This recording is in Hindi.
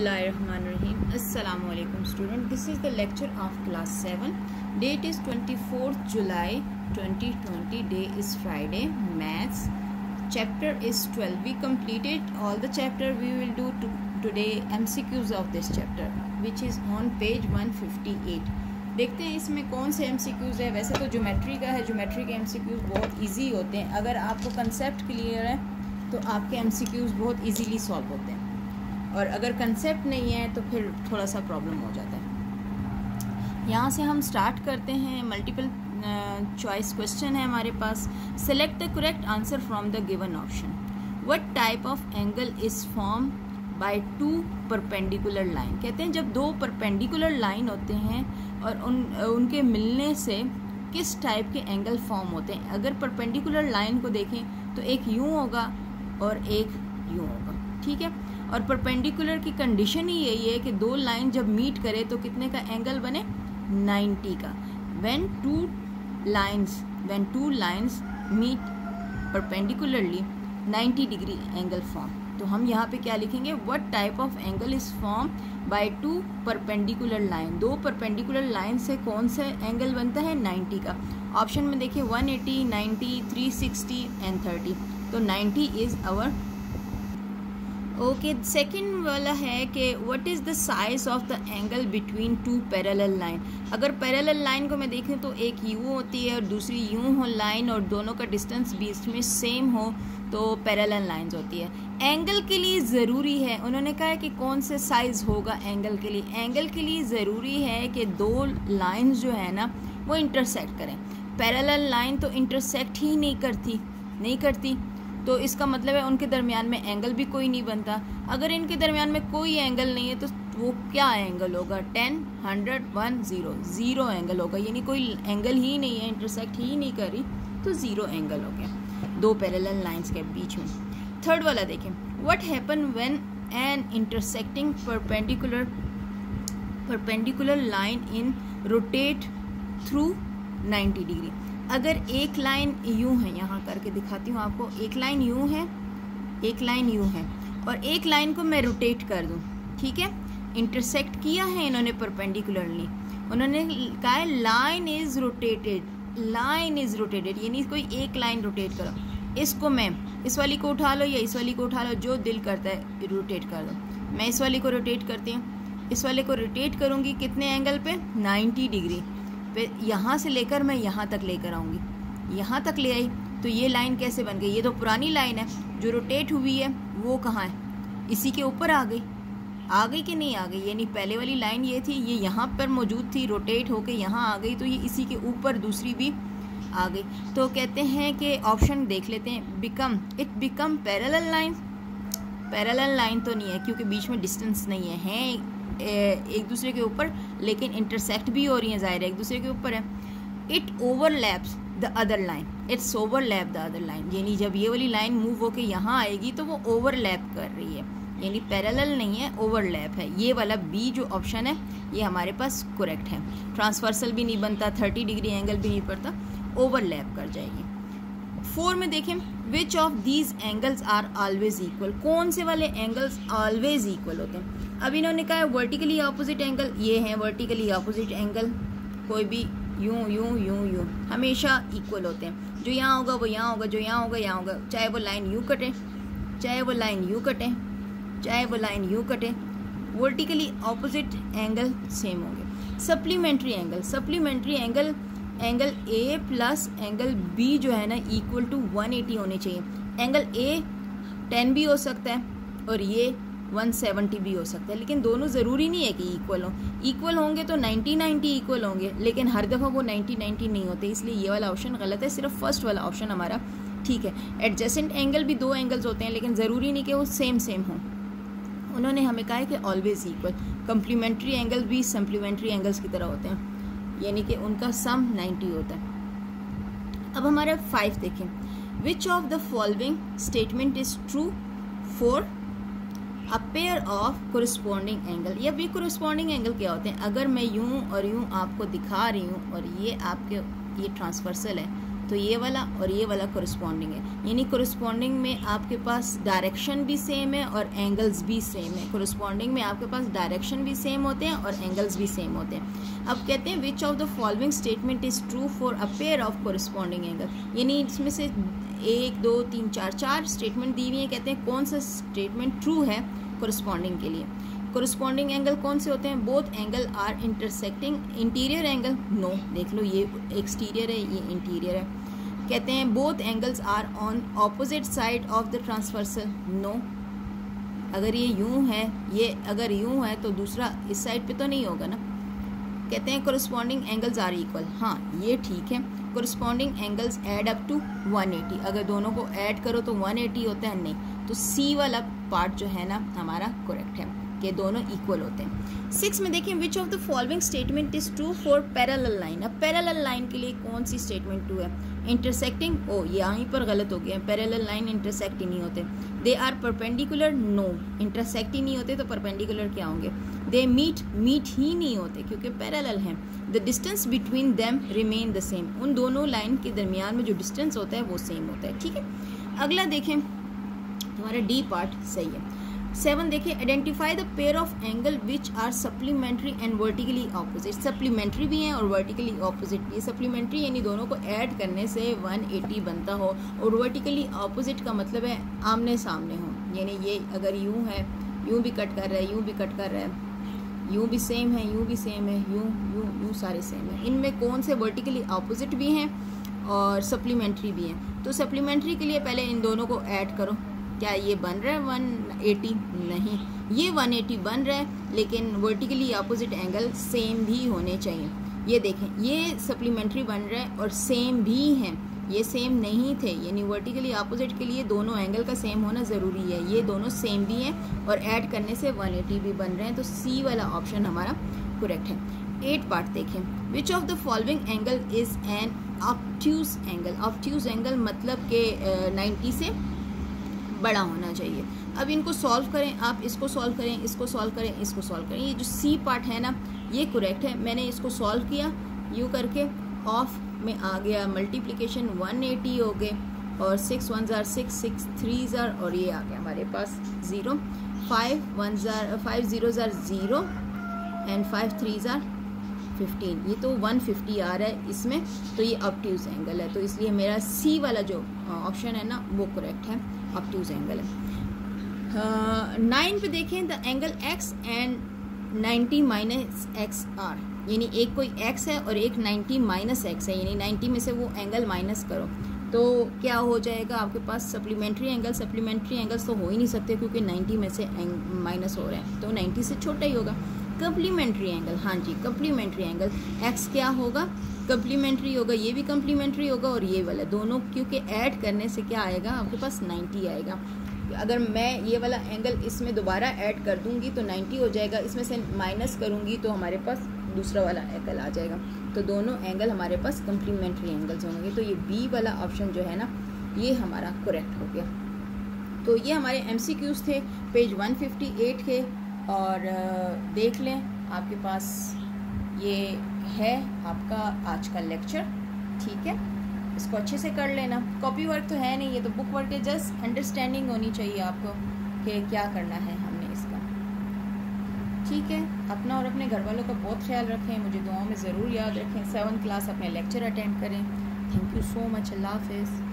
Bismillahirrahmanirrahim. Assalamu alaikum student. This is the lecture of class 7. Date is 24th July 2020. Day is Friday. Maths. Chapter is 12. We completed all the chapter. We will do today MCQs of this chapter, which is on page 158. देखते हैं इसमें कौन से MCQs है. वैसे तो ज्योमेट्री का है. ज्योमेट्री के MCQs बहुत ईजी होते हैं. अगर आपको कंसेप्ट क्लियर है तो आपके MCQs बहुत ईजीली सॉल्व होते हैं, और अगर कंसेप्ट नहीं है तो फिर थोड़ा सा प्रॉब्लम हो जाता है. यहाँ से हम स्टार्ट करते हैं. मल्टीपल चॉइस क्वेश्चन है हमारे पास. Select the correct answer from the given option. What type of angle is form by two perpendicular line. कहते हैं जब दो परपेंडिकुलर लाइन होते हैं और उनके मिलने से किस टाइप के एंगल फॉर्म होते हैं. अगर परपेंडिकुलर लाइन को देखें तो एक यूँ होगा और एक यूँ होगा. ठीक है. और परपेंडिकुलर की कंडीशन ही यही है कि दो लाइन जब मीट करे तो कितने का एंगल बने, 90 का. When two lines meet perpendicularly 90 degree angle form. तो हम यहाँ पे क्या लिखेंगे, what type of angle is form by two perpendicular line. दो परपेंडिकुलर लाइन से कौन सा एंगल बनता है, 90 का. ऑप्शन में देखिए 180, 90, 360 एंड 30. तो 90 इज आवर. ओके. सेकंड वाला है कि what is the size of the angle between two parallel line. अगर पैरेलल लाइन को मैं देखूँ तो एक यूँ होती है और दूसरी यूँ हो लाइन, और दोनों का डिस्टेंस बीच में सेम हो तो पैरेलल लाइंस होती है. एंगल के लिए ज़रूरी है, उन्होंने कहा है कि कौन से साइज़ होगा एंगल के लिए. एंगल के लिए ज़रूरी है कि दो लाइन्स जो है ना वो इंटरसेक्ट करें. पैरेलल लाइन तो इंटरसेक्ट ही नहीं करती, तो इसका मतलब है उनके दरमियान में एंगल भी कोई नहीं बनता. अगर इनके दरमियान में कोई एंगल नहीं है तो वो क्या एंगल होगा, 10, 100, 1, 0. ज़ीरो एंगल होगा. यानी कोई एंगल ही नहीं है, इंटरसेक्ट ही नहीं कर रही, तो ज़ीरो एंगल हो गया दो पैरेलल लाइंस के बीच में. थर्ड वाला देखें. What happen when an intersecting perpendicular line in rotate through 90 degree. अगर एक लाइन यूँ है, यहाँ करके दिखाती हूँ आपको. एक लाइन यूँ है, एक लाइन यूँ है, और एक लाइन को मैं रोटेट कर दूँ. ठीक है. इंटरसेक्ट किया है इन्होंने परपेंडिकुलरली. उन्होंने कहा है लाइन इज रोटेटेड, यानी कोई एक लाइन रोटेट करो. इसको मैं इस वाली को उठा लो या इस वाली को उठा लो, जो दिल करता है रोटेट कर दो. मैं इस वाली को रोटेट करती हूँ. इस वाले को रोटेट करूँगी कितने एंगल पे, 90 डिग्री पे. यहाँ से लेकर मैं यहाँ तक लेकर आऊँगी. यहाँ तक ले आई तो ये लाइन कैसे बन गई. ये तो पुरानी लाइन है. जो रोटेट हुई है वो कहाँ है, इसी के ऊपर आ गई कि नहीं आ गई. यानी पहले वाली लाइन ये थी, ये यहाँ पर मौजूद थी, रोटेट होके यहाँ आ गई, तो ये इसी के ऊपर दूसरी भी आ गई. तो कहते हैं कि ऑप्शन देख लेते हैं. Become parallel line. Parallel line तो नहीं है क्योंकि बीच में डिस्टेंस नहीं है एक दूसरे के ऊपर, लेकिन इंटरसेक्ट भी हो रही हैं, ज़ाहिर है एक दूसरे के ऊपर है. It overlaps the other line. It's overlap the other line. यानी जब ये वाली लाइन मूव होके यहाँ आएगी तो वो ओवरलैप कर रही है, यानी पैरेलल नहीं है, ओवरलैप है. ये वाला बी जो ऑप्शन है ये हमारे पास करेक्ट है. ट्रांसवर्सल भी नहीं बनता, 30 डिग्री एंगल भी नहीं पड़ता, ओवरलैप कर जाएगी. 4 में देखें. Which of these angles are always equal. कौन से वाले एंगल्स ऑलवेज इक्वल होते हैं. अब इन्होंने कहा है वर्टिकली ऑपोजिट एंगल. ये हैं वर्टिकली ऑपोजिट एंगल. कोई भी यूं हमेशा इक्वल होते हैं. जो यहाँ होगा वो यहाँ होगा, जो यहाँ होगा यहाँ होगा. चाहे वो लाइन यूँ कटे, चाहे वो लाइन यूँ कटे, चाहे वो लाइन यूँ कटे, वर्टिकली ऑपोजिट एंगल सेम होंगे. Supplementary angle A plus angle B जो है ना इक्वल टू 180 होने चाहिए. एंगल ए 10 भी हो सकता है और ये 170 भी हो सकता है, लेकिन दोनों ज़रूरी नहीं है कि इक्वल हो. इक्वल होंगे तो 90-90 इक्वल होंगे, लेकिन हर दफ़ा वो 90-90 नहीं होते, इसलिए ये वाला ऑप्शन गलत है. सिर्फ फर्स्ट वाला ऑप्शन हमारा ठीक है. एडजेसेंट एंगल भी दो एंगल्स होते हैं, लेकिन ज़रूरी नहीं कि वो सेम हों. उन्होंने हमें कहा है कि ऑलवेज इक्वल. कम्प्लीमेंट्री एंगल्स भी सप्लीमेंट्री एंगल्स की तरह होते हैं, यानी कि उनका सम 90 होता है. अब हमारा 5 देखें. Which of the following statement is true for a pair of corresponding angle. या भी कोरिस्पॉन्डिंग एंगल क्या होते हैं. अगर मैं यूं और यूं आपको दिखा रही हूं और ये आपके ये ट्रांसवर्सल है तो ये वाला और ये वाला कोरिस्पॉन्डिंग है, यानी कोरिस्पॉन्डिंग में आपके पास डायरेक्शन भी सेम है और एंगल्स भी सेम है। कोरिस्पॉन्डिंग में आपके पास डायरेक्शन भी सेम होते हैं और एंगल्स भी सेम होते हैं। अब कहते हैं which of the following statement is true for a pair of corresponding angle, यानी इसमें से 1 2 3 4 स्टेटमेंट दी हुई हैं। कहते हैं कौन सा स्टेटमेंट ट्रू है कोरिस्पॉन्डिंग के लिए। कोरिस्पॉन्डिंग एंगल कौन से होते हैं? Both angle are intersecting. Interior angle no, देख लो ये एक्सटीरियर है, ये इंटीरियर है। कहते हैं both angles are on opposite side of the transversal, no. अगर ये यूं है, ये अगर यूं है तो दूसरा इस साइड पे तो नहीं होगा ना। कहते हैं कोरिस्पॉन्डिंग एंगल्स आर इक्वल, हाँ ये ठीक है। Corresponding angles add up to 180, अगर दोनों को ऐड करो तो 180 होता है, नहीं तो सी वाला पार्ट जो है ना हमारा करेक्ट है कि दोनों इक्वल होते हैं। 6 में देखें which of the following statement is true for parallel line. अब पैरेलल लाइन के लिए कौन सी स्टेटमेंट ट्रू है? इंटरसेक्टिंग, ओ यहीं पर गलत हो गया, पैरेलल लाइन इंटरसेक्ट ही नहीं होते। They are perpendicular, no intersect ही नहीं होते तो परपेंडिकुलर क्या होंगे? दे मीट ही नहीं होते क्योंकि पैरेलल हैं। The distance between them remain the same, उन दोनों लाइन के दरमियान में जो डिस्टेंस होता है वो सेम होता है, ठीक है। अगला देखें हमारा डी पार्ट सही है। 7 देखें identify the pair of angle which are supplementary and vertically opposite. Supplementary भी हैं और वर्टिकली ऑपोजिट भी है। सप्लीमेंट्री यानी दोनों को ऐड करने से 180 बनता हो, और वर्टिकली ऑपोजिट का मतलब है आमने सामने हो, यानी ये अगर यूं है, यूं भी कट कर रहा है, यूं भी कट कर रहा है, यूं भी सेम है, यूं भी सेम है, यूं यूं यूं सारे सेम है। इनमें कौन से वर्टिकली ऑपोजिट भी हैं और सप्लीमेंट्री भी हैं। तो सप्लीमेंट्री के लिए पहले इन दोनों को ऐड करो। क्या ये बन रहा है 180? नहीं, ये 180 बन रहा है, लेकिन वर्टिकली ऑपोजिट एंगल सेम भी होने चाहिए। ये देखें, ये सप्लीमेंट्री बन रहा है और सेम भी हैं, ये सेम नहीं थे, यानी वर्टिकली ऑपोजिट के लिए दोनों एंगल का सेम होना ज़रूरी है। ये दोनों सेम भी हैं और ऐड करने से 180 भी बन रहे हैं, तो सी वाला ऑप्शन हमारा करेक्ट है। 8 पार्ट देखें which of the following angle is an obtuse angle. Obtuse angle मतलब कि 90 से बड़ा होना चाहिए। अब इनको सॉल्व करें, आप इसको सॉल्व करें, इसको सॉल्व करें, इसको सॉल्व करें। ये जो सी पार्ट है ना ये करेक्ट है। मैंने इसको सॉल्व किया यूँ करके, ऑफ में आ गया मल्टीप्लिकेशन 180 हो गए, और 6 1 ज़ार 6 6 3 ज़ार, और ये आ गया हमारे पास 0, 5 0 ज़ार 0 एंड 5 3 ज़ार 15। ये तो 150 आ रहा है इसमें, तो ये ऑब्ट्यूज एंगल है, तो इसलिए मेरा सी वाला जो ऑप्शन है ना वो करेक्ट है, ऑब्ट्यूज एंगल है। 9 पे देखें the angle x and 90 minus x are, यानी एक कोई x है और एक 90 माइनस एक्स है, यानी 90 में से वो एंगल माइनस करो तो क्या हो जाएगा आपके पास सप्लीमेंट्री एंगल। सप्लीमेंट्री एंगल्स तो हो ही नहीं सकते क्योंकि 90 में से माइनस हो रहे हैं, तो 90 से छोटा ही होगा। कम्प्लीमेंट्री एंगल, हाँ जी कम्प्लीमेंट्री एंगल, x क्या होगा? कम्प्लीमेंट्री होगा, ये भी कम्प्लीमेंट्री होगा और ये वाला, दोनों क्योंकि ऐड करने से क्या आएगा आपके पास 90 आएगा। अगर मैं ये वाला एंगल इसमें दोबारा ऐड कर दूंगी तो 90 हो जाएगा, इसमें से माइनस करूंगी तो हमारे पास दूसरा वाला एंगल आ जाएगा, तो दोनों एंगल हमारे पास कम्प्लीमेंट्री एंगल्स होंगे। तो ये बी वाला ऑप्शन जो है ना ये हमारा करेक्ट हो गया। तो ये हमारे MCQs थे पेज 158 के, और देख लें आपके पास ये है आपका आज का लेक्चर, ठीक है, इसको अच्छे से कर लेना। कॉपी वर्क तो है नहीं, ये तो बुक वर्क है, जस्ट अंडरस्टैंडिंग होनी चाहिए आपको कि क्या करना है हमने इसका, ठीक है। अपना और अपने घर वालों का बहुत ख्याल रखें, मुझे दुआओं में ज़रूर याद रखें। 7th क्लास अपने लेक्चर अटेंड करें। थैंक यू सो मच, अल्लाह हाफ़िज़।